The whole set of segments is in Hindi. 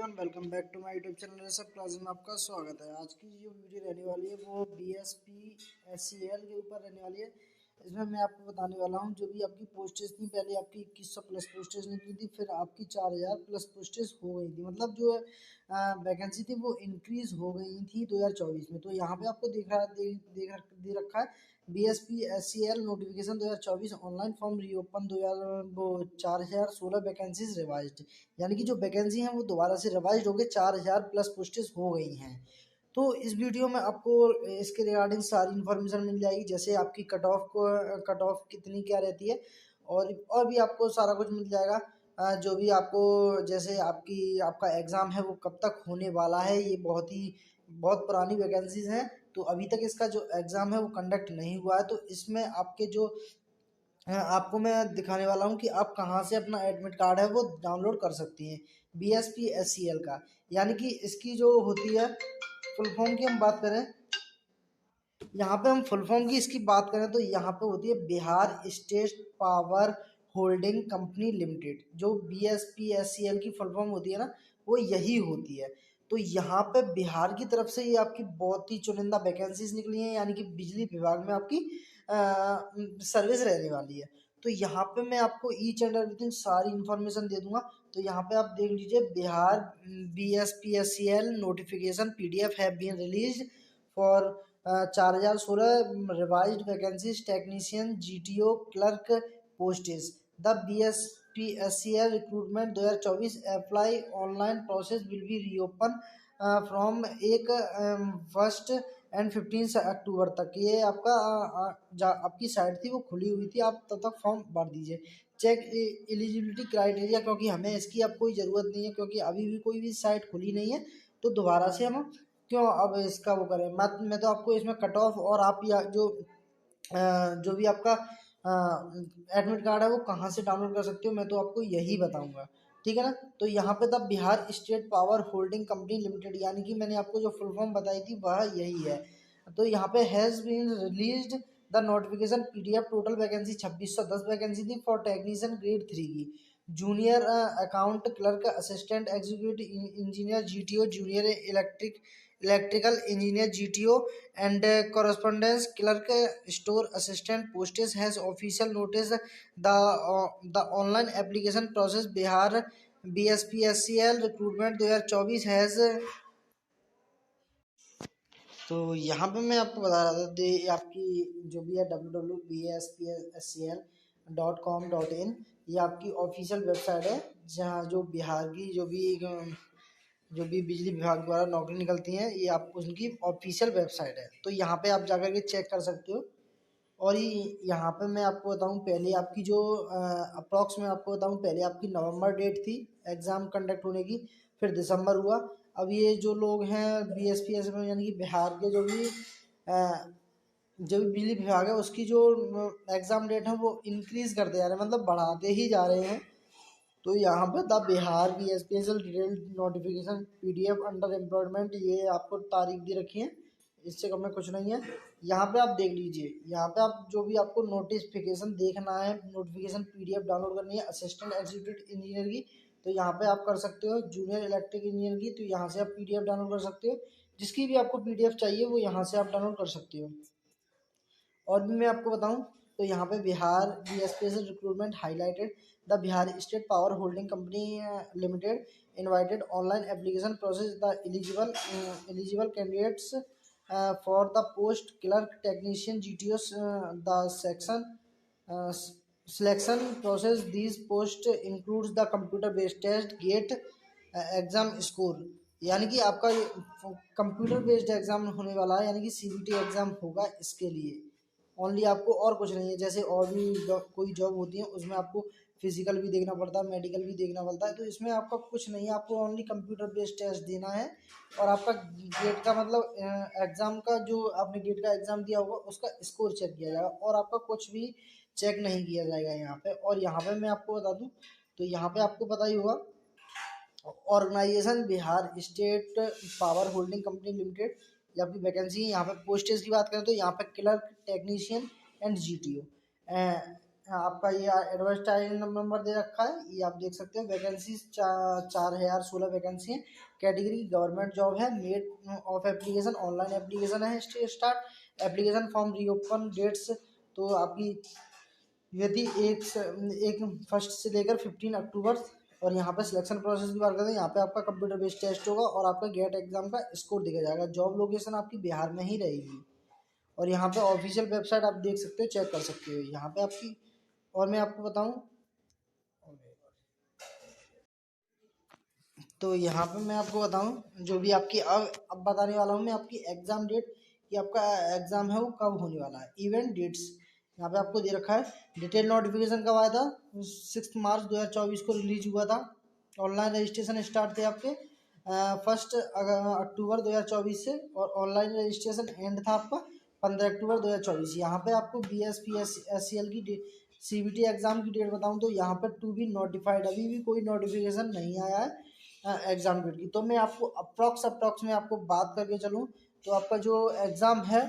Everyone, welcome back to my YouTube channel सब क्लास में आपका स्वागत है। आज की जो वीडियो रहने वाली है वो बीएसपी एससीएल के ऊपर रहने वाली है। इसमें मैं आपको बताने वाला हूँ जो भी आपकी पोस्टेज थी, पहले आपकी 2100 प्लस पोस्टेज निकली थी, फिर आपकी 4000 प्लस पोस्टेज हो गई थी। मतलब जो वैकेंसी थी वो इंक्रीज हो गई थी 2024 में। तो यहाँ पे आपको दे रखा है BSP SCL notification 2024 online form reopen 4016 vacancies revised, यानी कि जो वैकेंसी हैं वो दोबारा से रिवाइज हो गए, 4000 प्लस पोस्टेज हो गई हैं। तो इस वीडियो में आपको इसके रिगार्डिंग सारी इन्फॉर्मेशन मिल जाएगी, जैसे आपकी कट ऑफ कितनी क्या रहती है, और भी आपको सारा कुछ मिल जाएगा। जो भी आपको जैसे आपका एग्ज़ाम है वो कब तक होने वाला है, ये बहुत पुरानी वैकेंसीज हैं। तो अभी तक इसका जो एग्ज़ाम है वो कंडक्ट नहीं हुआ है। तो इसमें आपके जो आपको मैं दिखाने वाला हूँ कि आप कहाँ से अपना एडमिट कार्ड है वो डाउनलोड कर सकती हैं बीएसपी एससीएल का। यानी कि इसकी जो होती है फुल फॉर्म की हम बात करें, यहाँ पे हम फुल फॉर्म की इसकी बात करें तो यहाँ पे होती है Bihar state power holding company limited. जो बीएसपीएससीएल की फुल फॉर्म होती है ना, वो यही होती है। तो यहाँ पे बिहार की तरफ से ये आपकी बहुत ही चुनिंदा वैकेंसीज निकली हैं, यानी कि बिजली विभाग में आपकी सर्विस रहने वाली है। तो यहाँ पे मैं आपको ईच एंड एवरीथिंग सारी इन्फॉर्मेशन दे दूंगा। तो यहाँ पे आप देख लीजिए, बिहार बीएसपीएससीएल नोटिफिकेशन पीडीएफ है been release for 4016 revised vacancies technician GTO clerk posts the BSPSCL recruitment 2024 apply online process will be reopen from 1 and 15 अक्टूबर तक। ये आपकी साइट थी वो खुली हुई थी, आप तब तक फॉर्म भर दीजिए। चेक एलिजिबिलिटी क्राइटेरिया, क्योंकि हमें इसकी अब कोई ज़रूरत नहीं है, क्योंकि अभी भी कोई भी साइट खुली नहीं है। तो दोबारा से हम क्यों अब इसका वो करें। मैं तो आपको इसमें कट ऑफ और आप या जो भी आपका एडमिट कार्ड है वो कहाँ से डाउनलोड कर सकते हो, मैं तो आपको यही बताऊंगा। ठीक है ना। तो यहाँ पे the Bihar state power holding company limited, यानी कि मैंने आपको जो फुल फॉर्म बताई थी वह यही है। तो यहाँ पे has been released the notification PDF. Total vacancy 2610 vacancy थी फॉर टेक्नीशियन ग्रेड 3 की। Junior account clerk, assistant executive engineer GTO, junior electrical engineer GTO and correspondence clerk, store assistant postage has official notice the online application process Bihar BSPSCL recruitment 2024 has. तो यहाँ पे मैं आपको बता रहा था आपकी जो भी है www.bspscl.com.in, ये आपकी ऑफिशियल वेबसाइट है, जहाँ जो बिहार की जो भी बिजली विभाग द्वारा नौकरी निकलती हैं, ये आपको उनकी ऑफिशियल वेबसाइट है। तो यहाँ पे आप जाकर के चेक कर सकते हो। और यहाँ पे मैं आपको बताऊँ, पहले आपकी जो अप्रॉक्स में आपको बताऊँ, पहले आपकी नवंबर डेट थी एग्ज़ाम कंडक्ट होने की, फिर दिसंबर हुआ। अब ये जो लोग हैं बीएसपीएस में, यानी कि बिहार के जो भी बिजली विभाग है उसकी जो एग्ज़ाम डेट है वो इंक्रीज़ करते जा रहे हैं, मतलब बढ़ाते ही जा रहे हैं। तो यहाँ पे the Bihar BSPSL detailed notification PDF under employment, ये आपको तारीख दी रखी है, इससे कम में कुछ नहीं है। यहाँ पे आप देख लीजिए, यहाँ पे आप जो भी आपको नोटिफिकेशन देखना है, नोटिफिकेशन पीडीएफ डाउनलोड करनी है असिस्टेंट एग्जीक्यूटिव इंजीनियर की, तो यहाँ पे आप कर सकते हो। जूनियर इलेक्ट्रिक इंजीनियर की, तो यहाँ से आप पीडीएफ डाउनलोड कर सकते हो। जिसकी भी आपको पीडीएफ चाहिए वो यहाँ से आप डाउनलोड कर सकते हो। और भी मैं आपको बताऊं, तो यहाँ पे Bihar BSPSL recruitment highlighted the Bihar state power holding company limited invited online application process the eligible candidates for the post clerk technician GTO the section selection process these post includes the computer based test GATE exam score, यानी कि आपका कंप्यूटर बेस्ड एग्जाम होने वाला है, यानी कि सीबीटी एग्जाम होगा इसके लिए ओनली आपको, और कुछ नहीं है। जैसे और भी कोई जॉब होती है उसमें आपको फिजिकल भी देखना पड़ता है, मेडिकल भी देखना पड़ता है, तो इसमें आपका कुछ नहीं है, आपको ओनली कंप्यूटर बेस्ड टेस्ट देना है। और आपका गेट का मतलब एग्ज़ाम का जो आपने गेट का एग्ज़ाम दिया होगा उसका स्कोर चेक किया जाएगा, और आपका कुछ भी चेक नहीं किया जाएगा यहाँ पे। और यहाँ पे मैं आपको बता दूँ, तो यहाँ पे आपको पता ही होगा, organisation Bihar state power holding company limited, ये आपकी वैकेंसी है। यहाँ पे पोस्टेज की बात करें तो यहाँ पे क्लर्क टेक्नीशियन एंड जीटीओ आपका ये एडवर्टाइज नंबर दे रखा है, ये आप देख सकते हो। वैकेंसी 4016 वैकेंसी है। कैटेगरी गवर्नमेंट जॉब है। Mode of application online application है। Start application form reopen dates, तो आपकी यदि एक फर्स्ट से लेकर 15 अक्टूबर। और यहाँ पे सिलेक्शन प्रोसेस की बात करते हैं, यहाँ पे आपका कंप्यूटर बेस्ड टेस्ट होगा और आपका गेट एग्जाम का स्कोर दिया जाएगा। जॉब लोकेशन आपकी बिहार में ही रहेगी। और यहाँ पे ऑफिशियल वेबसाइट आप देख सकते हो, चेक कर सकते हो यहाँ पे आपकी। और मैं आपको बताऊं, तो यहाँ पे मैं आपको बताऊं जो भी आपकी अब बताने वाला हूँ मैं आपकी एग्जाम डेट, कि आपका एग्जाम है वो कब होने वाला है। इवेंट डेट्स यहाँ पे आपको दे रखा है। डिटेल नोटिफिकेशन कब आया था? 6 मार्च 2024 को रिलीज हुआ था। ऑनलाइन रजिस्ट्रेशन स्टार्ट थे आपके 1 अक्टूबर 2024 से, और ऑनलाइन रजिस्ट्रेशन एंड था आपका 15 अक्टूबर 2024। यहाँ पे आपको BSP SCL की CBT एग्जाम की डेट बताऊँ तो यहाँ पर टू बी नोटिफाइड, अभी भी कोई नोटिफिकेशन नहीं आया है एग्जाम डेट की। तो मैं आपको अप्रॉक्स में आपको बात करके चलूँ तो आपका जो एग्जाम है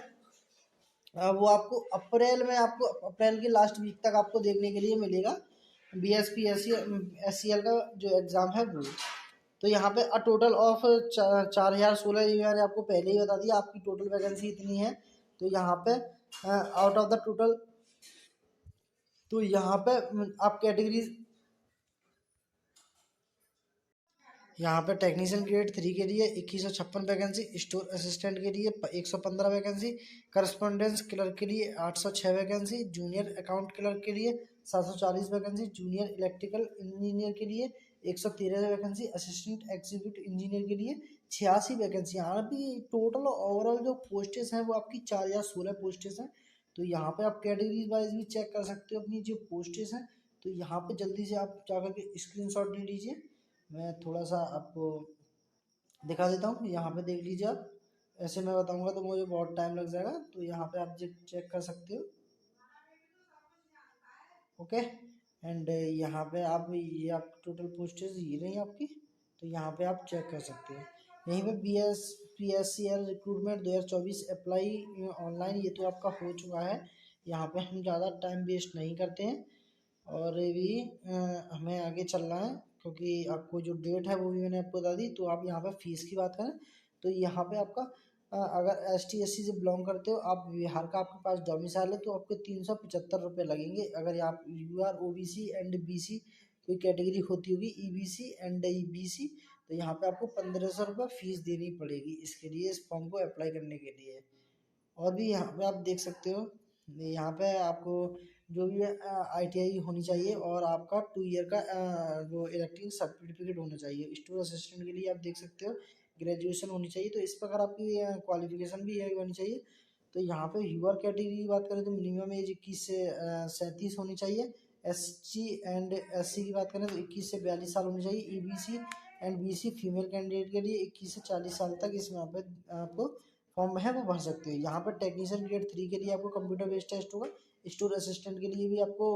वो आपको अप्रैल की लास्ट वीक तक आपको देखने के लिए मिलेगा। BSP SCL का जो एग्ज़ाम है वो। तो यहाँ पे टोटल ऑफ 4016, ये मैंने आपको पहले ही बता दिया, आपकी टोटल वैकेंसी इतनी है। तो यहाँ पे आउट ऑफ द टोटल, तो यहाँ पे आप कैटेगरीज, यहाँ पे टेक्नीशियन ग्रेड 3 के लिए 2156 वैकेंसी, स्टोर असिस्टेंट के लिए 115 वैकेंसी, करस्पॉन्डेंस क्लर्क के लिए 806 वैकेंसी, जूनियर अकाउंट क्लर्क के लिए 740 वैकेंसी, जूनियर इलेक्ट्रिकल इंजीनियर के लिए 113 वैकेंसी, असिस्टेंट एग्जीक्यूटिव इंजीनियर के लिए 86 वैकेंसी। यहाँ भी टोटल ओवरऑल जो पोस्टेस हैं वो आपकी 4 या 16 पोस्टेस हैं। तो यहाँ पे आप कैटेगरीज वाइज भी चेक कर सकते हो अपनी जो पोस्टेस हैं। तो यहाँ पे जल्दी से आप जाकर के स्क्रीनशॉट ले लीजिए, मैं थोड़ा सा आपको दिखा देता हूँ। यहाँ पे देख लीजिए आप, ऐसे मैं बताऊँगा तो मुझे बहुत टाइम लग जाएगा। तो यहाँ पे आप चेक कर सकते हो। ओके, एंड यहाँ पे आप ये आप टोटल पोस्टेज ये रही आपकी, तो यहाँ पे आप चेक कर सकते हो। यहीं पे BSP SCL recruitment 2024 apply online, ये तो आपका हो चुका है। यहाँ पे हम ज़्यादा टाइम वेस्ट नहीं करते हैं और ये भी हमें आगे चलना है, क्योंकि आपको जो डेट है वो भी मैंने आपको बता दी। तो आप यहाँ पे फीस की बात करें तो यहाँ पे आपका अगर ST SC से बिलोंग करते हो, आप बिहार का आपके पास डोमिसाइल है, तो आपको 375 रुपये लगेंगे। अगर आप UR OBC एंड BC कोई कैटेगरी होती होगी, EBC एंड EBC, तो यहाँ पे आपको 1500 रुपये फीस देनी पड़ेगी इसके लिए, इस फॉर्म को अप्लाई करने के लिए। और भी यहाँ पे आप देख सकते हो, यहाँ पे आपको जो भी ITI होनी चाहिए और आपका 2 ईयर का जो इलेक्ट्रिक सर्टिफिकेट होना चाहिए। स्टोर असिस्टेंट के लिए आप देख सकते हो ग्रेजुएशन होनी चाहिए। तो इस प्रकार आपकी क्वालिफिकेशन भी यही होनी चाहिए। तो यहाँ पे यूआर कैटेगरी की बात करें तो मिनिमम एज 21 से 37 होनी चाहिए। SC एंड SC की बात करें तो 21 से 42 साल होनी चाहिए। EBC and BC female candidate के लिए 21 से 40 साल तक इसमें पे आपको फॉर्म है वो भर सकते हो। यहाँ पर टेक्नीशियन ग्रेड 3 के लिए आपको कंप्यूटर बेस्ड टेस्ट होगा। स्टोर असिस्टेंट के लिए भी आपको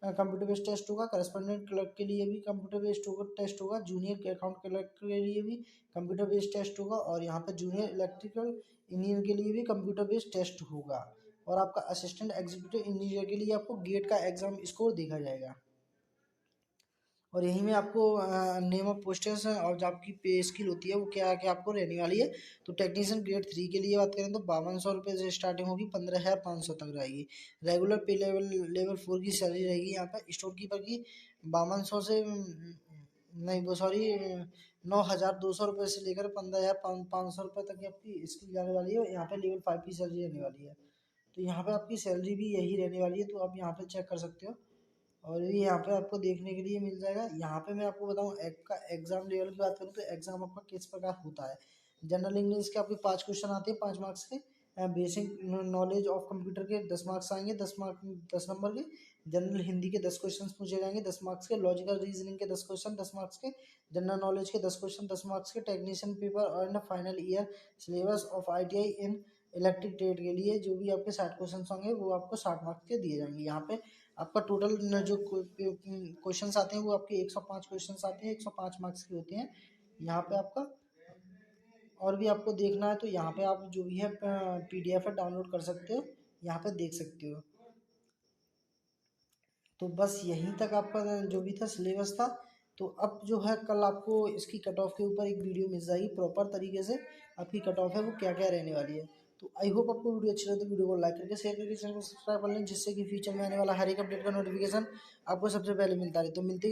कंप्यूटर बेस्ड टेस्ट होगा। करस्पॉन्डेंट क्लर्क के लिए भी कंप्यूटर बेस्ड होगा टेस्ट होगा। जूनियर अकाउंट क्लर्क के लिए भी कंप्यूटर बेस्ड टेस्ट होगा। और यहाँ पर जूनियर इलेक्ट्रिकल इंजीनियर के लिए भी कंप्यूटर बेस्ड टेस्ट होगा। और आपका असिस्टेंट एग्जीक्यूटिव इंजीनियर के लिए आपको गेट का एग्जाम स्कोर देखा जाएगा। और यहीं में आपको नेम ऑफ पोस्टर्स और जो आपकी पे स्किल होती है वो क्या क्या आपको रहने वाली है। तो टेक्नीशियन ग्रेड 3 के लिए बात करें तो 5200 रुपये से स्टार्टिंग होगी, 15,500 तक रहेगी। रेगुलर पे लेवल 4 की सैलरी रहेगी। यहाँ पर स्टोर कीपर की 5200 से नहीं वो सॉरी 9,200 रुपये से लेकर 15,500 रुपये तक की आपकी स्किल जाने वाली है। और यहाँ पे लेवल 5 की सैलरी रहने वाली है। तो यहाँ पे आपकी सैलरी भी यही रहने वाली है, तो आप यहाँ पे चेक कर सकते हो। और भी यहाँ पे आपको देखने के लिए मिल जाएगा। यहाँ पे मैं आपको बताऊँ का एग्जाम लेवल की बात करूँ तो एग्जाम आपका किस प्रकार होता है। जनरल इंग्लिश के आपके 5 क्वेश्चन आते हैं 5 मार्क्स के। बेसिक नॉलेज ऑफ कंप्यूटर के 10 मार्क्स आएंगे, 10 नंबर के। जनरल हिंदी के 10 क्वेश्चन पूछे जाएंगे 10 मार्क्स के। लॉजिकल रीजनिंग के 10 क्वेश्चन 10 मार्क्स के। जनरल नॉलेज के 10 क्वेश्चन 10 मार्क्स के। टेक्नीशियन पेपर और final year syllabus of ITI in electric trade के लिए जो भी आपके 60 क्वेश्चन होंगे वो आपको 60 मार्क्स के दिए जाएंगे। यहाँ पे आपका टोटल जो क्वेश्चंस आते हैं वो आपके 105 क्वेश्चंस आते हैं, 105 मार्क्स के होते हैं। यहाँ पे आपका और भी आपको देखना है तो यहाँ पे आप जो भी है PDF है डाउनलोड कर सकते हो, यहाँ पे देख सकते हो। तो बस यहीं तक आपका जो भी था सिलेबस था। तो अब जो है कल आपको इसकी कट ऑफ के ऊपर एक वीडियो मिल जाएगी प्रॉपर तरीके से, आपकी कट ऑफ है वो क्या क्या रहने वाली है। तो आई होप आपको वीडियो अच्छी लगे तो वीडियो को लाइक करके शेयर करके चैनल को सब्सक्राइब कर लें, जिससे कि फ्यूचर में आने वाला हर एक अपडेट का नोटिफिकेशन आपको सबसे पहले मिलता रहे। तो मिलते